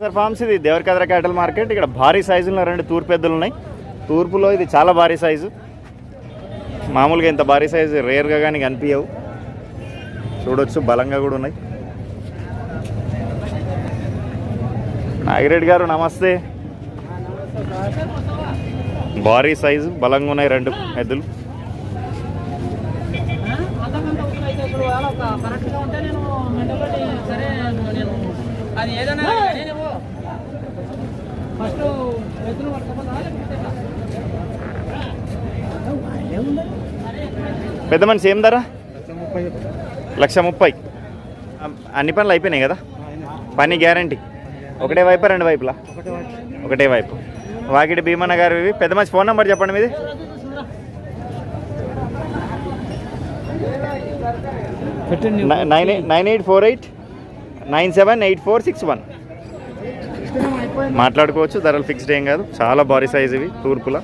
Sir forms ఇది Devarakadra క్యాటల్ market. ఇక్కడ భారీ సైజులో 2 తూర్పు ఎద్దులు ఉన్నాయి. తూర్పులో ఇది చాలా భారీ సైజు. మామూలుగా ఇంత భారీ సైజు రేర్గా కానీ కనిపించవు. చూడొచ్చు, బలంగా కూడా ఉన్నాయి. నాగిరెడ్డి గారు నమస్తే. భారీ సైజు బలంగా ఉన్నాయి 2 ఎద్దులు. పెద్ద మనిషి ఏం ధర? 1,30,000. అన్ని పనులు అయిపోయినాయి కదా? పని గ్యారంటీ. ఒకటే వైపు 2 వైపులా? ఒకటే వైపు. వాకిడి భీమన్న గారు ఇవి. పెద్ద మనిషి ఫోన్ నెంబర్ చెప్పండి మీది. 9848978461. మాట్లాడుకోవచ్చు. ధరలు ఫిక్స్డ్ ఏం కాదు. చాలా భారీ సైజు ఇవి తూర్పులా.